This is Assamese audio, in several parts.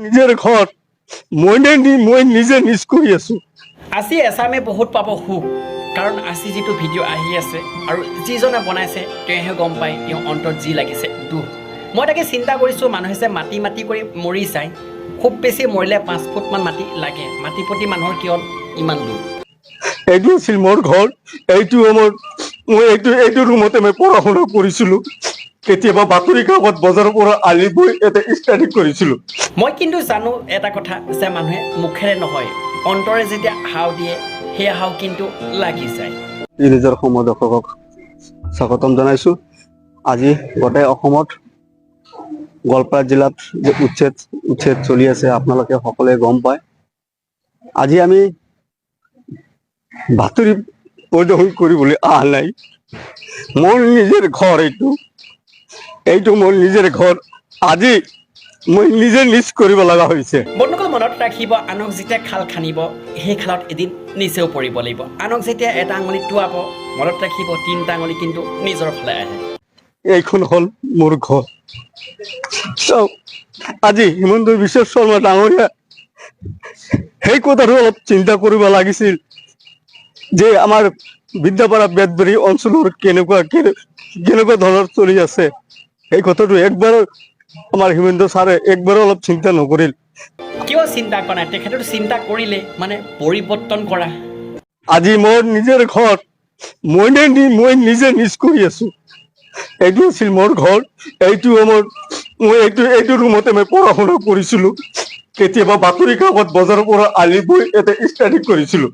নিজৰ ঘৰ মই নিজে নিজ কৰি আছো। আজি এছামে বহুত পাব সুখ, কাৰণ আজি যিটো ভিডিঅ' আহি আছে আৰু যিজনে বনাইছে তেওঁহে গম পায় তেওঁ অন্তৰত যি লাগিছে দুখ। মই তাকে চিন্তা কৰিছোঁ, মানুহে যে মাটি মাটি কৰি মৰি যায়, খুব বেছি মৰিলে 5 ফুটমান মাটি লাগে, মাটিৰ প্ৰতি মানুহৰ কিয় ইমান দুখ? এইটো আছিল মোৰ ঘৰ, মই এইটো ৰুমতে মই পঢ়া শুনা কৰিছিলো। কেতিয়াবা বাতৰি কাকত বজাৰৰ পৰা আনি গৈ এটা ষ্টাডি কৰিছিলো। মই কিন্তু জানো এটা কথা, যে মানুহে মুখেৰে নহয় অন্তৰে যেতিয়া হাও দিয়ে সেই হাও কিন্তু লাগি যায়। নিজৰ সময় দৰ্শকক স্বাগতম জনাইছো। আজি গোটেই অসমত গোৱালপাৰা জিলাত যে উচ্ছেদ চলি আছে আপোনালোকে সকলোৱে গম পায়। আজি আমি বাতৰি প্ৰদৰ্শন কৰিবলৈ অহা নাই। মোৰ নিজৰ ঘৰ, এইটো মোৰ নিজৰ ঘৰ। আজি মই নিজে নিজ কৰিব লগা হৈছে। বন্ধুসকল মনত ৰাখিব, আনক যেতিয়া খাল খান্দিব সেই খালত এদিন নিজেও পৰিব লাগিব। আনক যেতিয়া এটা আঙুলি টুৱাব মনত ৰাখিব 3টা আঙুলি কিন্তু নিজৰ ফালে আহে। এইখন হ'ল মোৰ ঘৰ। চাওক, আজি হিমন্ত বিশ্ব শৰ্মা ডাঙৰীয়া সেই কথাটো অলপ চিন্তা কৰিব লাগিছিল, যে আমাৰ বিদ্যাপাৰা বেতবাৰী অঞ্চলৰ কেনেকুৱা ধৰণৰ চলি আছে। এই কথাটো একবাৰ আমাৰ হিমন্ত ছাৰে একবাৰো অলপ চিন্তা নকৰিল। কিয় চিন্তা কৰা নাই? তেখেতৰ চিন্তা কৰিলে মানে পৰিৱৰ্তন কৰা। আজি মোৰ নিজৰ ঘৰ মই নিজে নিজ কৰি আছো। এইটো আছিল মোৰ ঘৰ, মই এইটো ৰুমতে মই পঢ়া শুনা কৰিছিলো। কেতিয়াবা বাতৰি কাকত বজাৰৰ পৰা আনি গৈ এটা ষ্টাডি কৰিছিলো।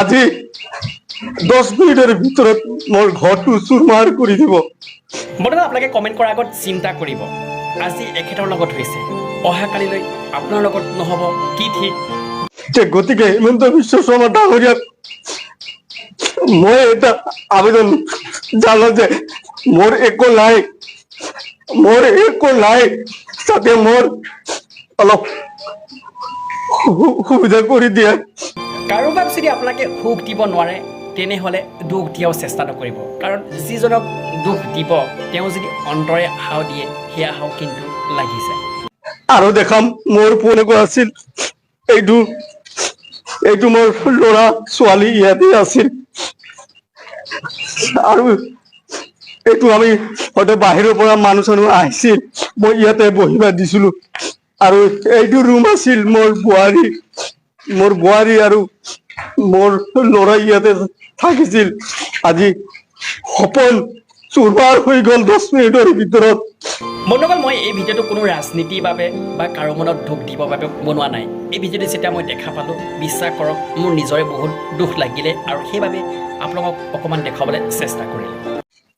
আজি 10 মিনিটৰ ভিতৰত মোৰ ঘৰটো চুৰমাৰ কৰি দিব। বন্ধুসকল আপোনালোকে কমেণ্ট কৰাৰ আগত চিন্তা কৰিব, আজি এখেতৰ লগত হৈছে, অহাকালিলৈ আপোনাৰ লগত নহ'ব কি ঠিক। গতিকে হিমন্ত বিশ্ব শৰ্মা ডাঙৰীয়াক মই এটা আবেদন জানো যে মোৰ একো নাই, যাতে মোৰ অলপ সুবিধা কৰি দিয়ে। কাৰোবাক যদি আপোনালোকে সুখ দিব নোৱাৰে তেনেহ'লে দুখ দিয়াও চেষ্টা নকৰিব, কাৰণ যিজনক দুখ দিব তেওঁ যদি অন্তৰে হাও দিয়ে সেয়া হাও কিন্তু লাগি যায়। আৰু দেখাম মোৰ কেনেকুৱা আছিল। এইটো মোৰ ল'ৰা ছোৱালী ইয়াতে আছিল, আৰু এইটো আমি হয়তো বাহিৰৰ পৰা মানুহ চানুহ আহিছিল, মই ইয়াতে বহিব দিছিলো। আৰু এইটো ৰুম আছিল মোৰ বোৱাৰী আৰু মোৰ ল'ৰা ইয়াতে থাকিছিল। আজি সপোন চুৰমাৰ হৈ গ'ল 10 মিনিটৰ ভিতৰত। বন্ধুসকল মই এই ভিডিঅ'টো কোনো ৰাজনীতিৰ বাবে বা কাৰো মনত দুখ দিবৰ বাবে বনোৱা নাই। এই ভিডিঅ'টো যেতিয়া মই দেখা পালোঁ, বিশ্বাস কৰক মোৰ নিজৰে বহুত দুখ লাগিলে, আৰু সেইবাবে আপোনালোকক অকণমান দেখুৱাবলৈ চেষ্টা কৰিলোঁ।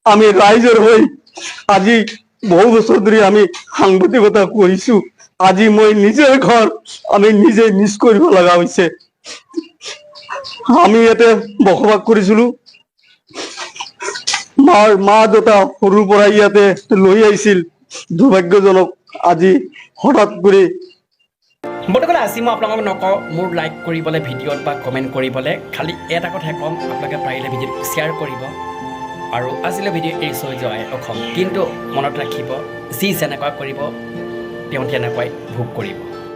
আমি ৰাইজৰ হৈ আজি বহু বছৰ ধৰি আমি সাংবাদিকতা কৰিছো। আজি মই নিজৰ ঘৰ আমি নিজে নিজ কৰিব লগা হৈছে। আমি ইয়াতে বসবাস কৰিছিলো, মা দেউতা সৰুৰ পৰা ইয়াতে লৈ আহিছিল। দুৰ্ভাগ্যজনক আজি হঠাৎ কৰি। বন্ধুসকল আজি মই আপোনালোকক নকওঁ মোৰ লাইক কৰিবলৈ ভিডিঅ'ত বা কমেণ্ট কৰিবলৈ, খালি এটা কথাই ক'ম, আপোনালোকে পাৰিলে ভিডিঅ'টো শ্বেয়াৰ কৰিব। আৰু আজিলৈ ভিডিঅ' এৰিছোঁ জয় অসম। কিন্তু মনত ৰাখিব, যি যেনেকুৱা কৰিব তেওঁ তেনেকুৱাই ভোগ কৰিব।